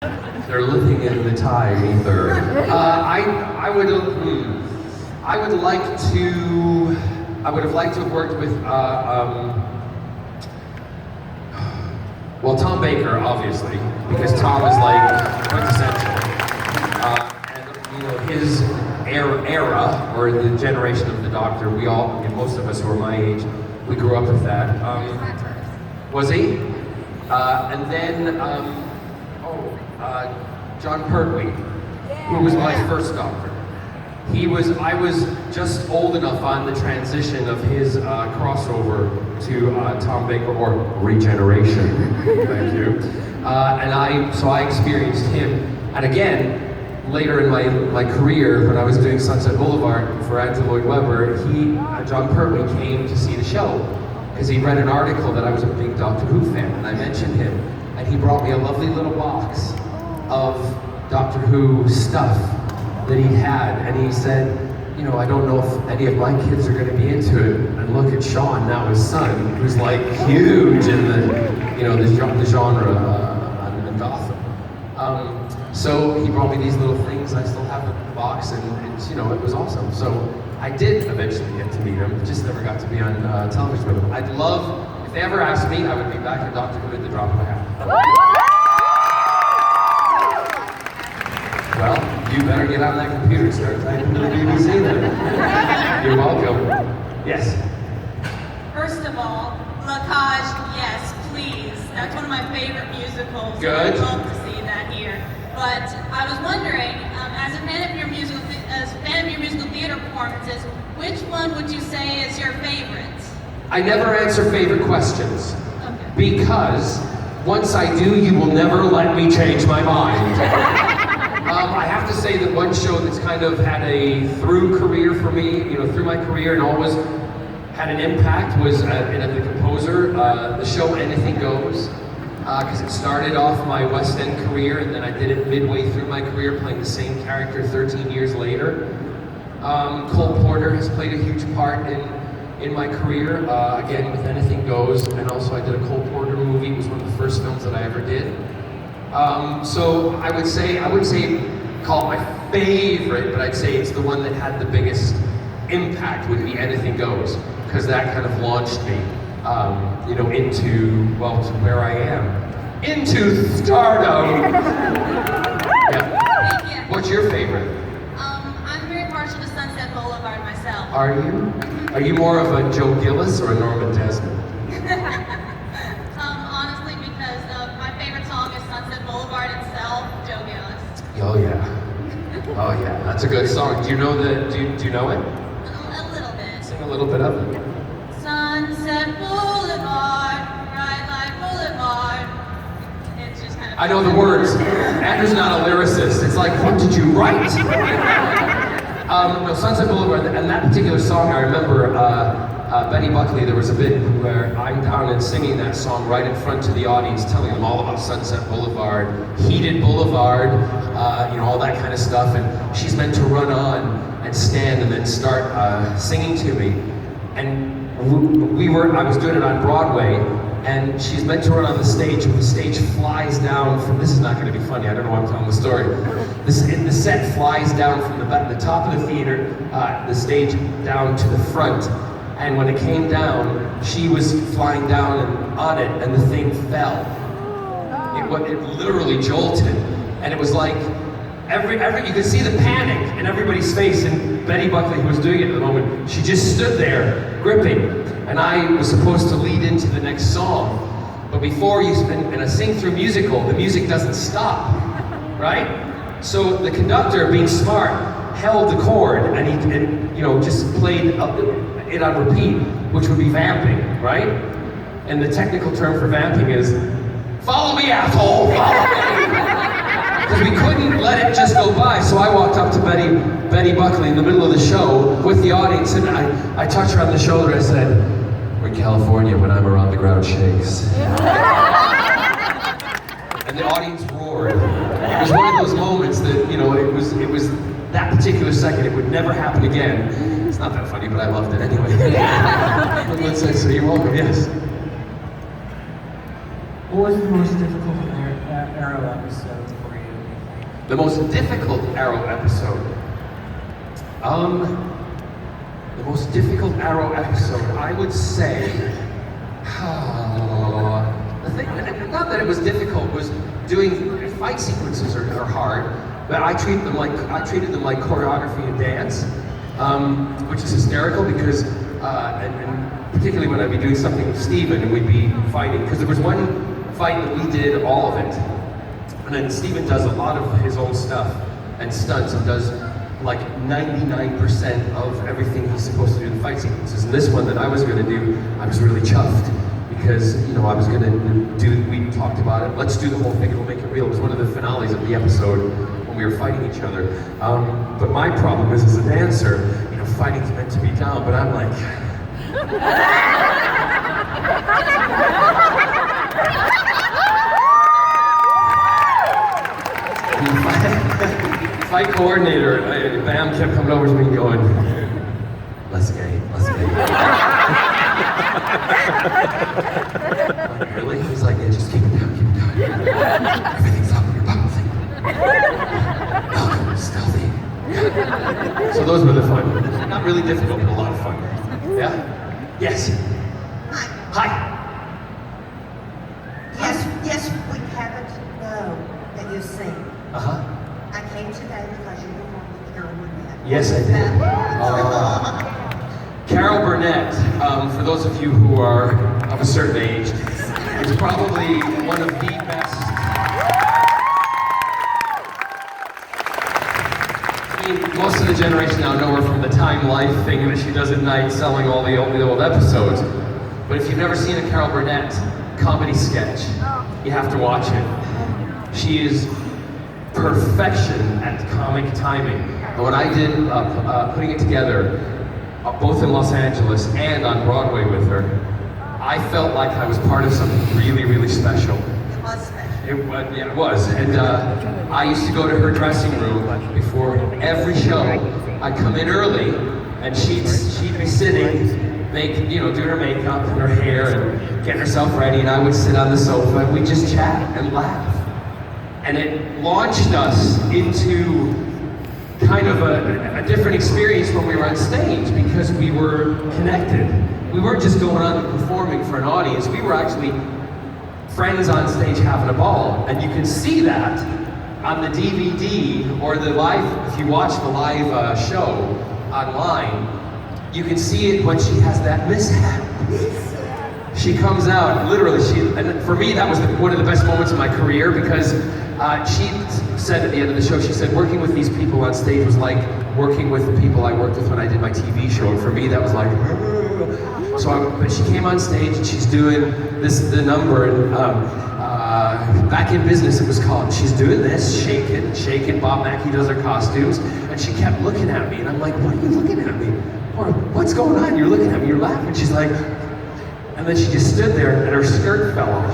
They're living in the time ether. I would like to. I would have liked to have worked with. Well, Tom Baker, obviously, because Tom is like quintessential. And you know his era, or the generation of the Doctor. We all, most of us who are my age, we grew up with that. Was he? And then. John Pertwee, who was my first Doctor. I was just old enough on the transition of his crossover to Tom Baker, or regeneration, thank you. So I experienced him. And again, later in my career, when I was doing Sunset Boulevard for Andrew Lloyd Webber, John Pertwee came to see the show, because he read an article that I was a big Doctor Who fan, and I mentioned him. And he brought me a lovely little box of Doctor Who stuff that he had, and he said, you know, I don't know if any of my kids are going to be into it. And look at Sean, now his son, who's like huge in the genre in Gotham. So he brought me these little things. I still have the box, and it's, it was awesome. So I did eventually get to meet him, just never got to be on television with him. I'd love, if they ever asked me, I would be back in Doctor Who at the drop of a hat. Well, you better get on that computer and start typing to the BBC then. You're welcome. Yes? First of all, La Cage, yes, please. That's one of my favorite musicals. Good. I'd love to see that here. But I was wondering, as a fan of your musical theater performances, which one would you say is your favorite? I never answer favorite questions. Okay. Because once I do, you will never let me change my mind. I have to say that one show that's kind of had a through career for me, through my career and always had an impact was the composer, the show Anything Goes, because it started off my West End career, and then I did it midway through my career playing the same character 13 years later. Cole Porter has played a huge part in my career, again with Anything Goes, and also I did a Cole Porter movie. It was one of the first films that I ever did. So I would say call it my favorite, but I'd say it's the one that had the biggest impact would be Anything Goes, because that kind of launched me, to where I am, into stardom. Yeah. Thank you. What's your favorite? I'm very partial to Sunset Boulevard myself. Are you? Are you more of a Joe Gillis or a Norma Desmond? Honestly, because my favorite song is Sunset Boulevard itself, Joe Gillis. Oh yeah. Oh yeah, that's a good song. Do you know do you know it? A little bit. Sing a little bit of it. Sunset Boulevard, bright light Boulevard. It's just kind of... I know the words. Andrew's not a lyricist. It's like, what did you write? No, Sunset Boulevard, and that particular song, I remember Betty Buckley, there was a bit where I'm down and singing that song right in front of the audience, telling them all about Sunset Boulevard, Heated Boulevard, all that kind of stuff, and she's meant to run on and stand and then start singing to me. And I was doing it on Broadway, and she's meant to run on the stage, and the stage flies down from, this is not going to be funny, I don't know why I'm telling the story. The set flies down from the top of the theater, the stage down to the front, and when it came down, she was flying down and on it, and the thing fell. It literally jolted, and it was like, you could see the panic in everybody's face, and Betty Buckley, who was doing it at the moment, she just stood there, gripping, and I was supposed to lead into the next song. But before in a sing-through musical, the music doesn't stop, right? So the conductor, being smart, held the chord, and he just played it on repeat, which would be vamping, right? And the technical term for vamping is, follow me, asshole, follow me! Because we couldn't let it just go by, so I walked up to Betty Buckley in the middle of the show with the audience, and I touched her on the shoulder. I said, "We're in California when I'm around, the ground shakes." And the audience roared. It was one of those moments that it was that particular second. It would never happen again. It's not that funny, but I loved it anyway. Let's say so. You're welcome. Yes. What was the most difficult Arrow episode for The most difficult Arrow episode. The most difficult Arrow episode, I would say, the thing, not that it was difficult, was doing fight sequences are hard, but I treated them like choreography and dance, which is hysterical because, and particularly when I'd be doing something with Steven and we'd be fighting, because there was one fight that we did all of it, and then Steven does a lot of his own stuff and stunts and does like 99% of everything he's supposed to do in the fight sequences. And this one that I was going to do, I was really chuffed because, you know, I was going to do, we talked about it, let's do the whole thing, it'll make it real. It was one of the finales of the episode when we were fighting each other. But my problem is, as a dancer, you know, fighting's meant to be down, but I'm like... Fight coordinator, Bam kept coming over to me and going, let's gay. Like, really? He's like, yeah, just keep it down. Everything's up, you're bouncing. Welcome, stealthy. Yeah. So those were the fun. Not really difficult, but a lot of fun. Yeah? Yes? Hi. Yes, we happen to know that you sing. Uh-huh. I came today because you were on the Carol Burnett. Yes, I did. Carol Burnett, for those of you who are of a certain age, is probably one of the best. I mean, most of the generation now know her from the Time Life thing that she does at night, selling all the old episodes. But if you've never seen a Carol Burnett comedy sketch, you have to watch it. She is perfection at comic timing. And when I did putting it together, both in Los Angeles and on Broadway with her, I felt like I was part of something really, really special. It was special. Yeah, it was. And I used to go to her dressing room before every show. I'd come in early, and she'd be sitting, doing her makeup and her hair and getting herself ready, and I would sit on the sofa and we'd just chat and laugh. And it launched us into kind of a different experience when we were on stage because we were connected. We weren't just going on and performing for an audience, we were actually friends on stage having a ball. And you can see that on the DVD or the live, if you watch the live show online, you can see it when she has that mishap. She comes out, literally, and for me that was one of the best moments of my career because she said at the end of the show, she said, working with these people on stage was like working with the people I worked with when I did my TV show, and for me that was like, but she came on stage and she's doing the number, and Back in Business it was called, she's doing this, shake it, Bob Mackie does her costumes, and she kept looking at me, and I'm like, what are you looking at me? Or, what's going on? You're looking at me, you're laughing. She's like, and then she just stood there and her skirt fell off.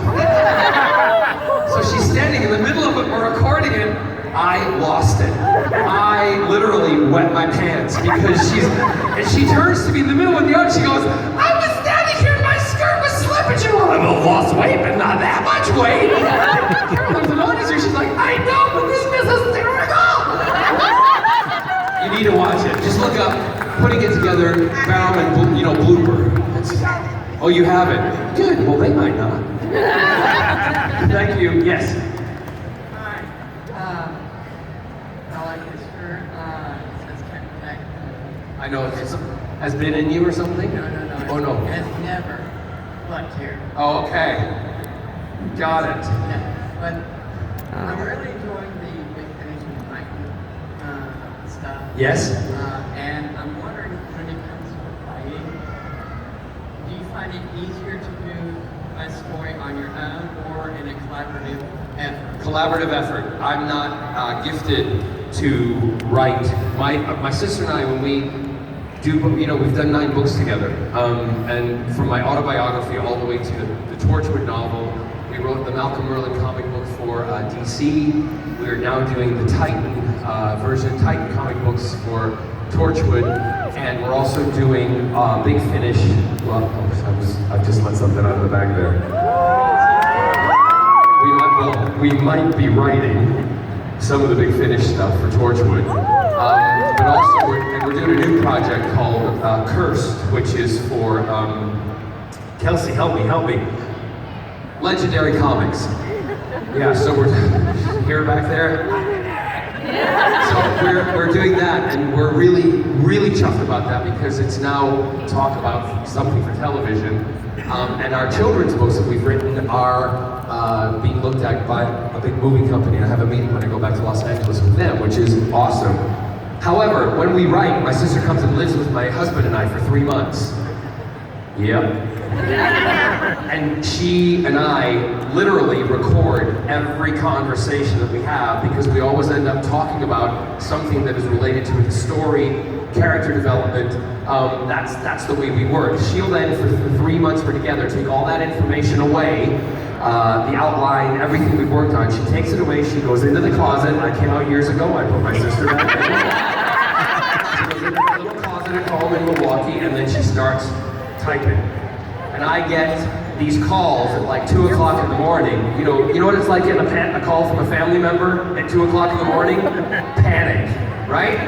So she's standing in the middle of it, we're recording it. I lost it. I literally wet my pants because and she turns to me in the middle of the audience, she goes, I was standing here and my skirt was slipping. She goes, I've lost weight, but not that much weight. There's an audience here, she's like, I know, but this is hysterical. You need to watch it. Just look up, Putting It Together, Barrowman, blooper. Oh, you haven't? Good, well they might not. Thank you, yes. Hi. I like this shirt. It says Can't Connect. I know, has been in you or something? No. Oh no. It's never left here. Oh, okay. Got it. Yeah. But I'm really enjoying the big finish and hiking stuff. Yes? And I'm wondering, when it comes to fighting, do you find it easier to do a story on your own or in a collaborative effort? Collaborative effort. I'm not gifted to write. My sister and I, when we do, we've done 9 books together. And from my autobiography all the way to the Torchwood novel, we wrote the Malcolm Merlin comic book for DC. We are now doing the Titan version, Titan comic books for Torchwood, and we're also doing Big Finish. Well, I've just let something out of the bag there. We might be writing. So some of the Big Finish stuff for Torchwood. But also, we're doing a new project called Cursed, which is for, Kelsey, help me. Legendary Comics. Yeah, so we're, here back there. So we're doing that, and we're really chuffed about that because it's now talk about something for television. And our children's books that we've written are being looked at by a big movie company. I have a meeting when I go back to Los Angeles with them, which is awesome. However, when we write, my sister comes and lives with my husband and I for 3 months. Yep. And she and I literally record every conversation that we have because we always end up talking about something that is related to the story, character development. That's the way we work. She'll then, for 3 months we're together, take all that information away, the outline, everything we've worked on. She takes it away, she goes into the closet. I came out years ago, I put my sister back in. She goes into the little closet at home in Milwaukee, and then she starts typing. And I get these calls at like 2 o'clock in the morning. You know what it's like getting a call from a family member at 2 o'clock in the morning? Panic, right?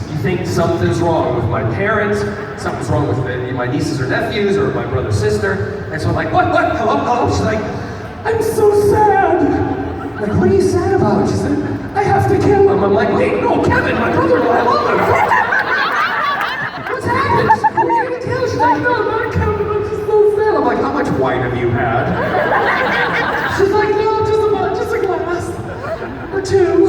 You think something's wrong with my parents, something's wrong with my nieces or nephews or my brother, sister. And so I'm like, what, hello? She's like, I'm so sad. I'm like, what are you sad about? She said, I have to kill him. I'm like, wait, no, Kevin, my brother-in-law, I love him. What's happened? Who are you gonna kill? She's like, no, I'm not Kevin, I'm just so sad. I'm like, how much wine have you had? She's like, no, just a glass. Or 2.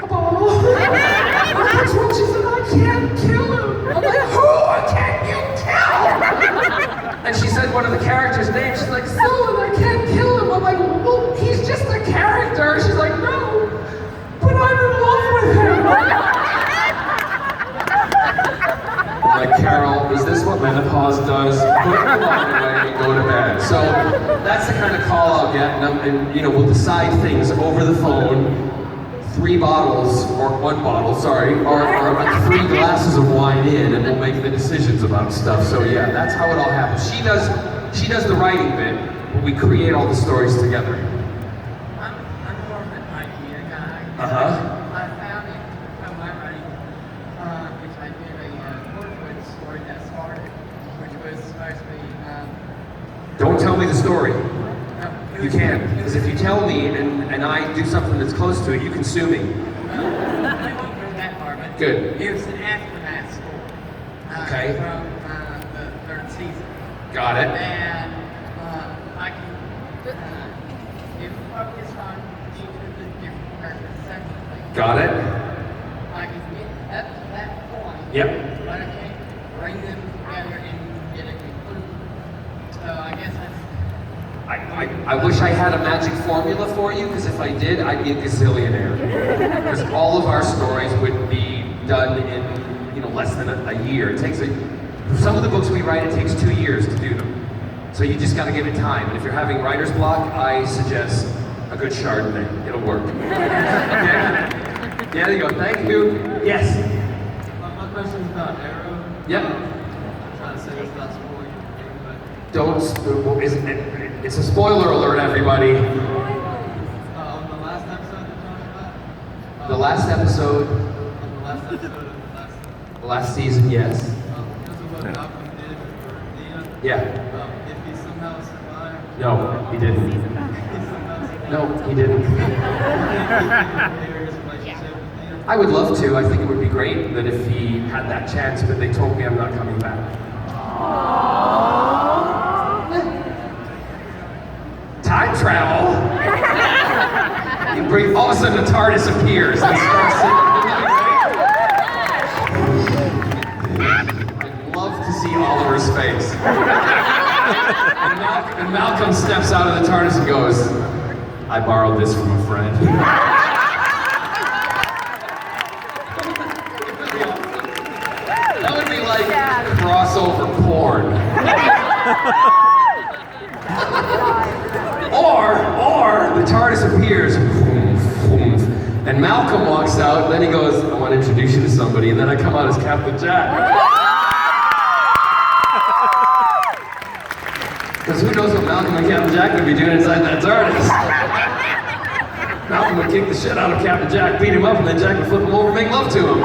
A bottle. What's wrong? She said, I can't kill him. I'm like, who can you kill? And she said one of the characters' names. She's like, Sullivan, I can't kill him. I'm like, well, he's just a character. She's like, no, but I'm in love with him. I'm like, Carol, is this what menopause does? Put your wine away and go to bed. So that's the kind of call I'll get, and we'll decide things over the phone. 3 bottles, or 1 bottle, sorry, or like 3 glasses of wine in, and we'll make the decisions about stuff. So yeah, that's how it all happens. She does the writing bit, but we create all the stories together. I'm more of an idea guy. I found it from my writing, which I did a Torchwood story that started, which was supposed to be. Don't tell me the story. You can't, can, because if you tell me and I do something that's close to it, you can sue me. I won't go that far, but Good. it was an aftermath story. Okay. From the 3rd season. Got it. And I can focus on each of the different characters separately. Got it. I can get up to that point. Yep. But I can't bring them together and get a conclusion. So I guess that's. I wish I had a magic formula for you, because if I did, I'd be a gazillionaire. Because all of our stories would be done in less than a year. It takes some of the books we write, it takes 2 years to do them. So you just got to give it time. And if you're having writer's block, I suggest a good Chardonnay. It'll work. Okay? Yeah, there you go. Thank you. Yes. My question's about Arrow. Yep. I'm trying to say this not spoiling anything, but Don't. It's a spoiler alert, everybody. on the last episode you're talking about? The last episode, On the last episode of the last season, yes. because of what Malcolm did for Leah, Yeah. if he somehow survived, No, he didn't. if he somehow survived, No, he didn't. Harry's relationship with Leah. I would love to. I think it would be great that if he had that chance, but they told me I'm not coming back. Time travel? You bring, all of a sudden the TARDIS appears and starts singing. I'd love to see Oliver's face. And Malcolm steps out of the TARDIS and goes, I borrowed this from a friend. That would be like crossover porn. Or the TARDIS appears, and Malcolm walks out, then he goes, I want to introduce you to somebody, and then I come out as Captain Jack. Because who knows what Malcolm and Captain Jack would be doing inside that TARDIS? Malcolm would kick the shit out of Captain Jack, beat him up, and then Jack would flip him over and make love to him.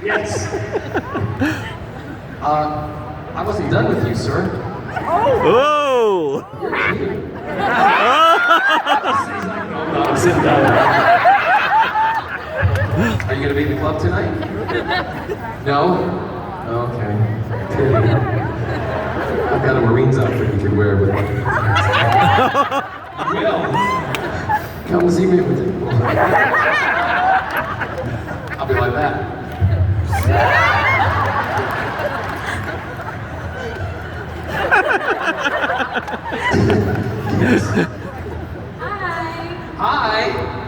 Yes. I wasn't done with you, sir. Oh! You're cute. No, I'm sitting down. Are you gonna be in the club tonight? No? Okay. Pity. I've got a Marines outfit you could wear with me. You will. Come see me with it. I'll be like that. Yes. Hi. Hi.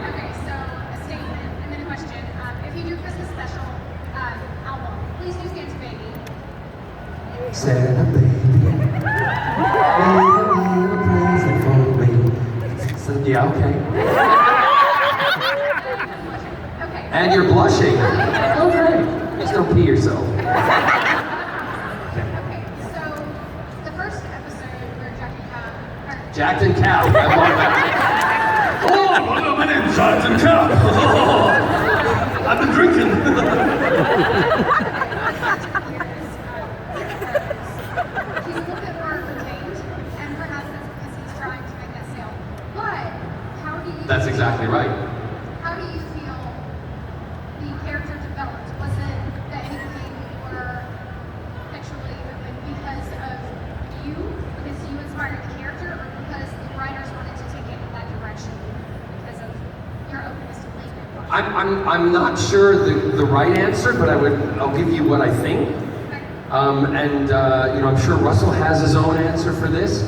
Okay, so a statement and then a question. If you do Christmas special album, please do Stan's Baby. Santa baby, present for me. So, yeah, okay. Okay. And you're blushing. Okay. Just don't pee yourself. Okay, so the first episode where Jacked and Cow. I love that. Oh, my name's Jacked and Cow. I've been drinking. He's a little bit more retained, and perhaps that's because he's trying to make that sale. But how do you? That's exactly right. How do you feel the character developed? Was it that he became more sexually open because of you, because you inspired the character, or because the writers wanted to take it in that direction because of your openness to believe it? I'm not sure the right answer, but I'll give you what I think. I'm sure Russell has his own answer for this.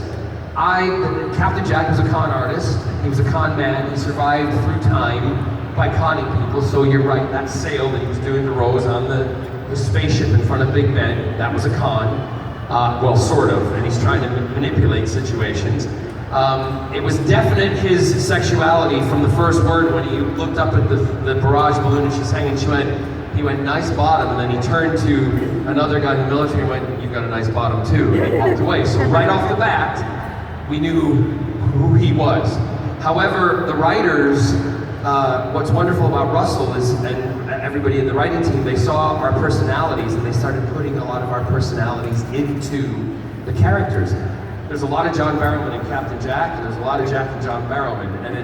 Captain Jack was a con artist. He was a con man. He survived through time by conning people. So you're right, that sail that he was doing to Rose on the spaceship in front of Big Ben, that was a con. Well, sort of, and he's trying to manipulate situations. It was definite his sexuality from the first word when he looked up at the barrage balloon and she's hanging. He went, nice bottom, and then he turned to another guy in the military and went, you've got a nice bottom too, and he walked away. So right off the bat, we knew who he was. However, the writers, what's wonderful about Russell is, and everybody in the writing team, they saw our personalities and they started putting a lot of our personalities into the characters. There's a lot of John Barrowman in Captain Jack, and there's a lot of Jack and John Barrowman, and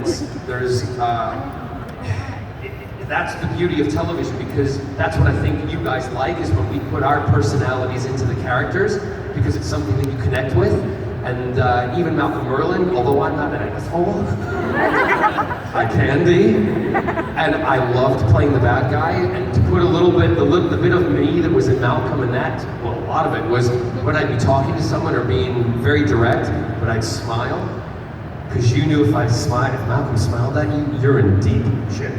that's the beauty of television, because that's what I think you guys like, is when we put our personalities into the characters, because it's something that you connect with. And even Malcolm Merlin, although I'm not an asshole, I can be, and I loved playing the bad guy, and to put a little bit, the bit of me that was in Malcolm, and that, well, a lot of it was when I'd be talking to someone or being very direct, but I'd smile, because you knew if Malcolm smiled at you, you're in deep shit.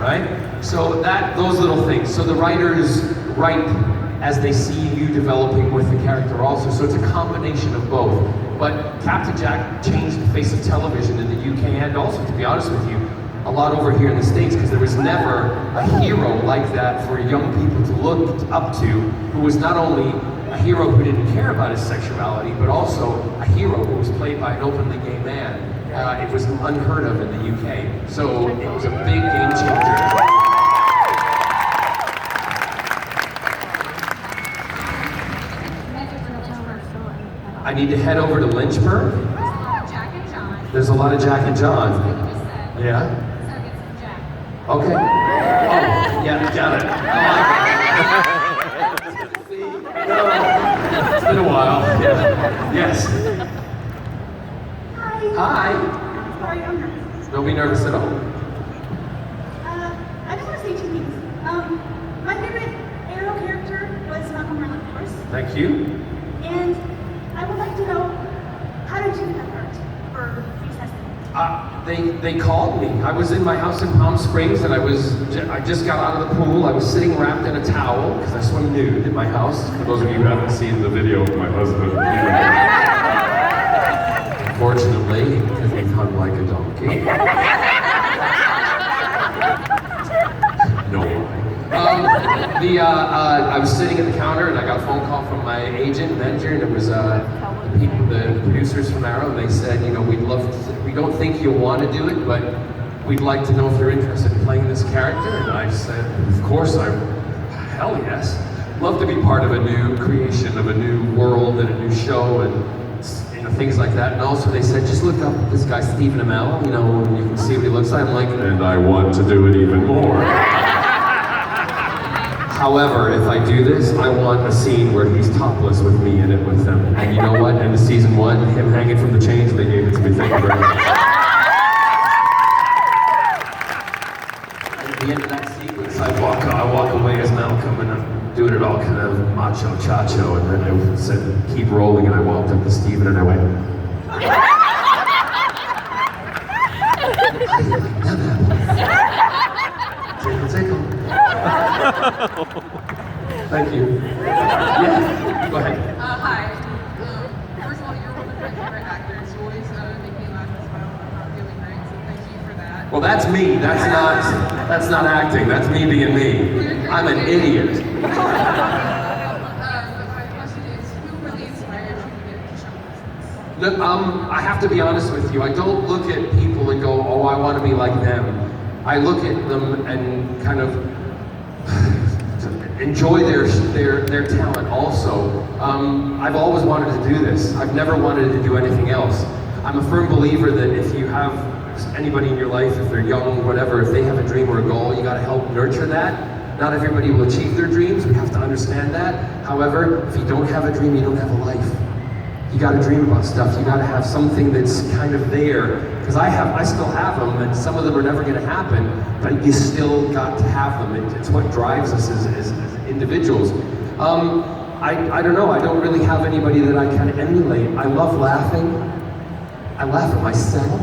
Right? So those little things. So the writers write as they see you developing with the character also. So it's a combination of both. But Captain Jack changed the face of television in the UK, and also, to be honest with you, a lot over here in the States, because there was never a hero like that for young people to look up to, who was not only a hero who didn't care about his sexuality, but also a hero who was played by an openly gay man. It was unheard of in the UK. So it was a big game changer. I need to head over to Lynchburg. Jack and John. There's a lot of Jack and John. Like you just said. Yeah? So get some Jack. Okay. Oh, yeah, got it. It's been a while. Yeah. Yes. Hi. Sorry, I'm nervous. Don't be nervous at all. I just want to say two things. My favorite Arrow character was Malcolm Merlin, of course. Thank you. And I would like to know, how did you get that part for face testing? They called me. I was in my house in Palm Springs, and I just got out of the pool. I was sitting wrapped in a towel, because I swim nude in my house. For those of you who haven't seen the video of my husband. Unfortunately, because he's hung like a donkey. No lie. I was sitting at the counter, and I got a phone call from my agent, manager, and it was the producers from Arrow, they said, you know, we don't think you'll want to do it, but we'd like to know if you're interested in playing this character. And I said, of course, hell yes. Love to be part of a new creation, of a new world and a new show and things like that. And also they said, just look up this guy, Stephen Amell, you know, and you can see what he looks like. I'm like, and I want to do it even more. However, if I do this, I want a scene where he's topless with me in it with them. And you know what? In the season 1, him hanging from the chains, they gave it to me. Thank you very much. At the end of that sequence, I walk away as Malcolm, and I'm doing it all kind of macho chacho, and then I said, keep rolling, and I walked up to Steven and I went, tickle, tickle. Thank you. Yeah, go ahead. Hi. First of all, you're one of my favorite actors. You always make me laugh and smile when I'm not feeling great, so thank you for that. Well, that's me. That's not acting. That's me being me. I'm an idiot. My question is, who really inspired you to get into show business? Look, I have to be honest with you. I don't look at people and go, oh, I want to be like them. I look at them and kind of enjoy their talent also. I've always wanted to do this. I've never wanted to do anything else. I'm a firm believer that if you have anybody in your life, if they're young, whatever, if they have a dream or a goal, you got to help nurture that. Not everybody will achieve their dreams. We have to understand that. However, if you don't have a dream, you don't have a life. You got to dream about stuff. You got to have something that's kind of there. Because I still have them, and some of them are never going to happen. But you still got to have them. It's what drives us as individuals. I don't know. I don't really have anybody that I can emulate. I love laughing. I laugh at myself.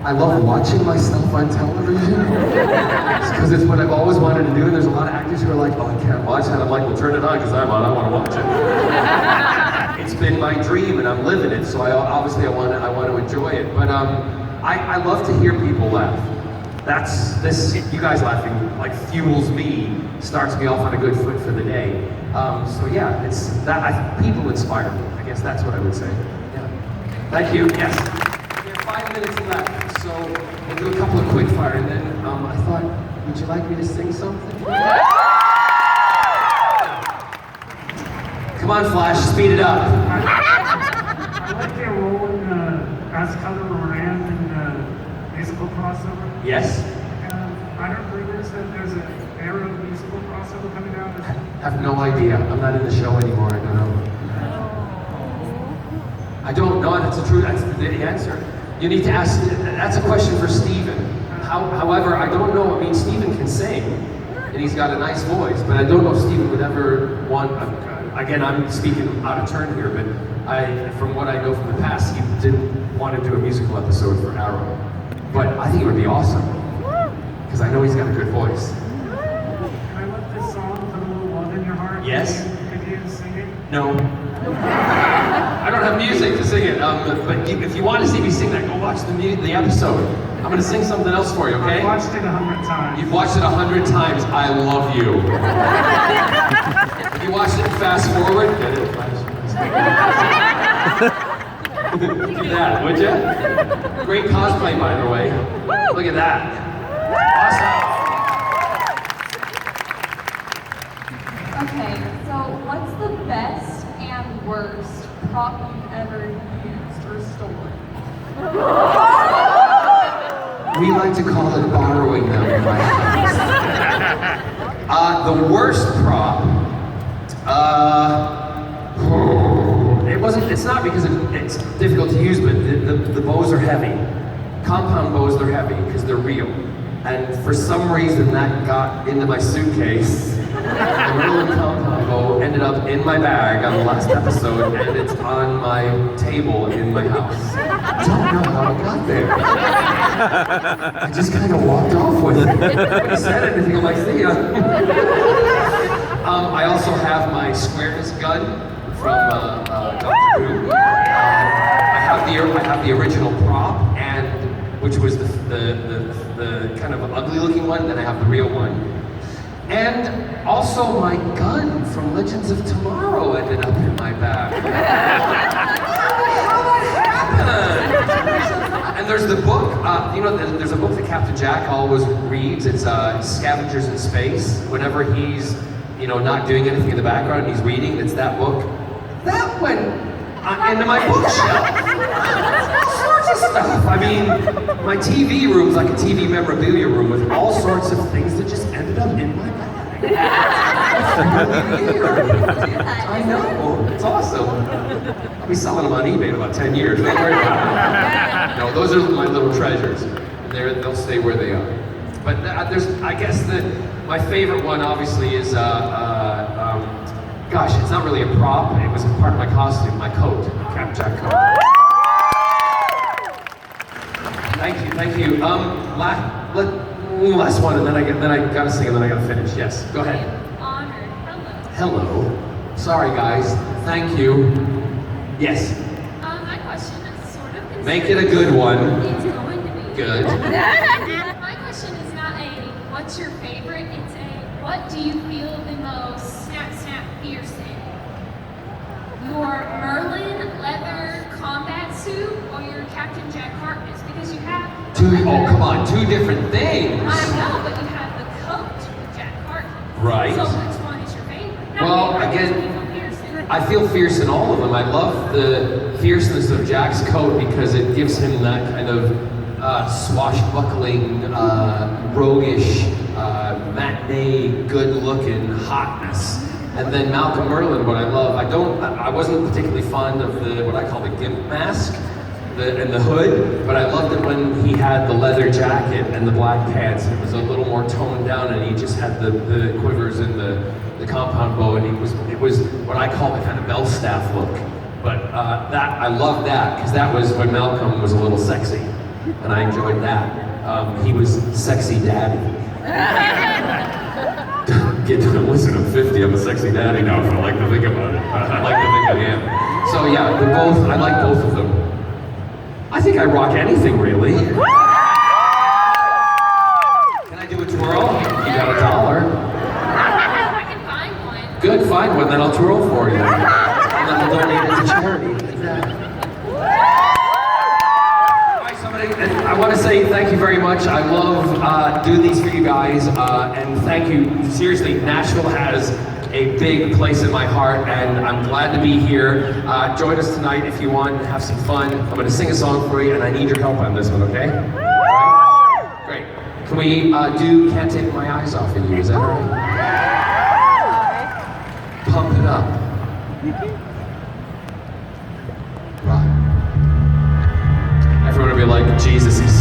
I love watching myself on television. Because it's what I've always wanted to do, and there's a lot of actors who are like, oh, I can't watch that. I'm like, well, turn it on, because I'm on, I want to watch it. It's been my dream, and I'm living it, so obviously I want to enjoy it. But I love to hear people laugh. You guys laughing like fuels me, starts me off on a good foot for the day. So yeah, it's that, people inspire me. I guess that's what I would say. Yeah. Thank you, yes. We have 5 minutes left. So we'll do a couple of quick fire, and then I thought, would you like me to sing something? Come on, Flash, speed it up. I like your role in as Color Moran in the musical crossover. Yes? I heard rumors that there's an Arrow musical crossover coming out. I have no idea. I'm not in the show anymore. I don't know. I don't know. That's the truth. That's the answer. You need to ask. That's a question for Steven. However, I don't know. I mean, Steven can sing, and he's got a nice voice, but I don't know if Steven would ever want. Again, I'm speaking out of turn here, but from what I know from the past, he didn't want to do a musical episode for Arrow. But I think it would be awesome, because I know he's got a good voice. Can I let this song put a little love in your heart? Yes. Could you sing it? No. I don't have music to sing it, but if you want to see me sing that, go watch the episode. I'm going to sing something else for you, okay? I've watched it 100 times. You've watched it 100 times. I love you. If you watched it fast forward, get it? Do that, would you? Great cosplay, by the way. Look at that. Awesome. Okay, so what's the best and worst prop you've ever used or stolen? We like to call it borrowing them in my house. The worst prop, it's not because it's difficult to use, but the bows are heavy. Compound bows, they're heavy because they're real. And for some reason that got into my suitcase. The real compound bow ended up in my bag on the last episode, and it's on my table in my house. I don't know how it got there. I just kind of walked off with it. Nobody said anything. I'm like, see ya. I also have my squareness gun from Doctor Who. I have the original prop, and which was the kind of ugly looking one. Then I have the real one. And also my gun from Legends of Tomorrow ended up in my bag. And there's the book, there's a book that Captain Jack always reads. It's Scavengers in Space. Whenever he's, not doing anything in the background and he's reading, it's that book. That went into my bookshelf. All sorts of stuff. I mean, my TV room's like a TV memorabilia room with all sorts of things that just ended up in my bag. I know, it's awesome. I'll be selling them on eBay in about 10 years. Don't worry about it. No, those are my little treasures. And they'll stay where they are. But I guess my favorite one obviously is, gosh, it's not really a prop. It was part of my costume, my coat, Captain Jack coat. Thank you. Last one, and then I gotta sing, and then I gotta finish. Yes, go ahead. Honored. Hello. Hello. Sorry, guys. Thank you. Yes. My question is sort of. Make it a good one. It's going to be Good. My question is not a what's your favorite. It's a what do you feel the most snap fierce in? Your Merlin leather combat suit or your Captain Jack Harkness? Because you have Come on, two different things. I know, but you have the coat with Jack Harkness. Right. So which one is your favorite? Well, again, I feel fierce in all of them. I love the fierceness of Jack's coat because it gives him that kind of swashbuckling, roguish, matinee, good-looking hotness. And then Malcolm Merlin, what I love, I wasn't particularly fond of what I call the gimp mask and the hood, but I loved it when he had the leather jacket and the black pants. It was a little more toned down, and he just had the quivers and the compound bow, and it was what I call the kind of Belstaff look. But I loved that because that was when Malcolm was a little sexy, and I enjoyed that. He was sexy daddy. Listen, I'm 50, I'm a sexy daddy now, if I like to think about it. I like to think I am. So yeah, I like both of them. I think I rock anything, really. Can I do a twirl? You got $1. I can find one. Good, find one, then I'll twirl for you. And then we'll donate it to charity. All right, and I want to say thank you very much. I love doing these for you guys, and thank you. Seriously, Nashville has a big place in my heart, and I'm glad to be here. Join us tonight if you want, have some fun. I'm going to sing a song for you, and I need your help on this one, okay? All right? Great. Can we do Can't Take My Eyes Off of You? Is that all right? Pump it up. Rock. Everyone will be like, Jesus, he's